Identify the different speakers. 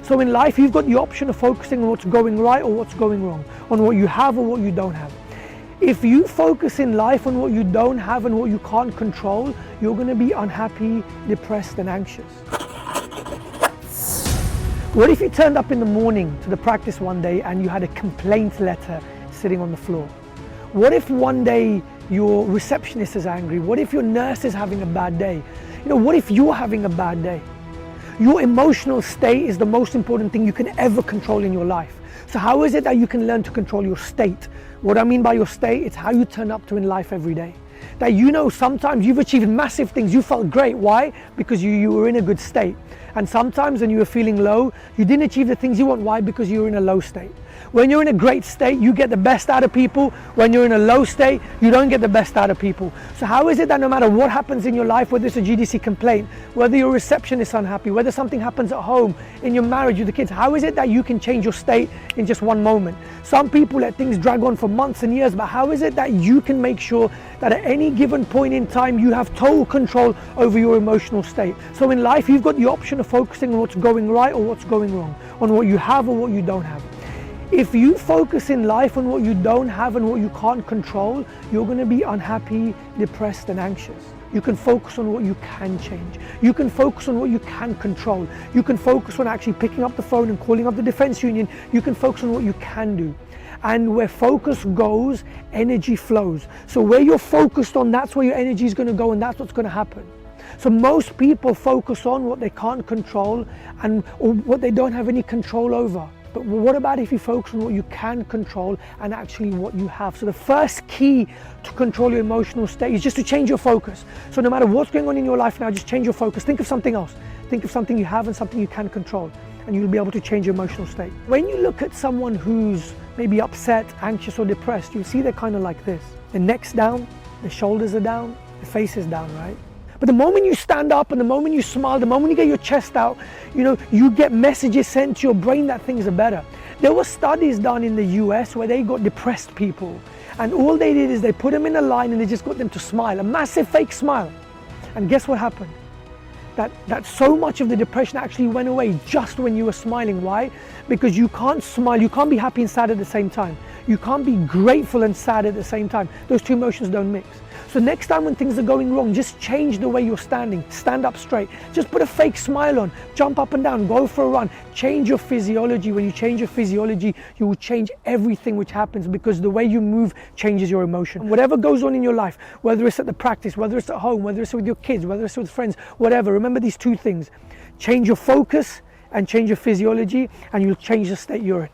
Speaker 1: So in life, you've got the option of focusing on what's going right or what's going wrong, on what you have or what you don't have. If you focus in life on what you don't have and what you can't control, you're going to be unhappy, depressed and anxious. What if you turned up in the morning to the practice one day and you had a complaint letter sitting on the floor? What if one day your receptionist is angry? What if your nurse is having a bad day? What if you're having a bad day? Your emotional state is the most important thing you can ever control in your life. So how is it that you can learn to control your state? What I mean by your state, it's how you turn up to in life every day. That sometimes you've achieved massive things, you felt great. Why? Because you were in a good state. And sometimes when you were feeling low, you didn't achieve the things you want. Why? Because you were in a low state. When you're in a great state, you get the best out of people. When you're in a low state, you don't get the best out of people. So how is it that no matter what happens in your life, whether it's a GDC complaint, whether your receptionist is unhappy, whether something happens at home, in your marriage with the kids, how is it that you can change your state in just one moment? Some people let things drag on for months and years, but how is it that you can make sure that at any given point in time, you have total control over your emotional state? So in life, you've got the option of focusing on what's going right or what's going wrong, on what you have or what you don't have. If you focus in life on what you don't have and what you can't control, you're going to be unhappy, depressed and anxious. You can focus on what you can change. You can focus on what you can control. You can focus on actually picking up the phone and calling up the defense union. You can focus on what you can do. And where focus goes, energy flows. So where you're focused on, that's where your energy is going to go, and that's what's going to happen. So most people focus on what they can't control or what they don't have any control over. But what about if you focus on what you can control and actually what you have? So the first key to control your emotional state is just to change your focus. So no matter what's going on in your life now, just change your focus. Think of something else. Think of something you have and something you can control, and you'll be able to change your emotional state. When you look at someone who's maybe upset, anxious or depressed, you'll see they're kind of like this. Their neck's down, their shoulders are down, their face is down, right? But the moment you stand up and the moment you smile, the moment you get your chest out, you get messages sent to your brain that things are better. There were studies done in the US where they got depressed people, and all they did is they put them in a line and they just got them to smile, a massive fake smile. And guess what happened? That so much of the depression actually went away just when you were smiling. Why? Because you can't smile, you can't be happy and sad at the same time. You can't be grateful and sad at the same time. Those two emotions don't mix. So next time when things are going wrong, just change the way you're standing. Stand up straight. Just put a fake smile on. Jump up and down. Go for a run. Change your physiology. When you change your physiology, you will change everything which happens, because the way you move changes your emotion. Whatever goes on in your life, whether it's at the practice, whether it's at home, whether it's with your kids, whether it's with friends, whatever, remember these two things. Change your focus and change your physiology, and you'll change the state you're in.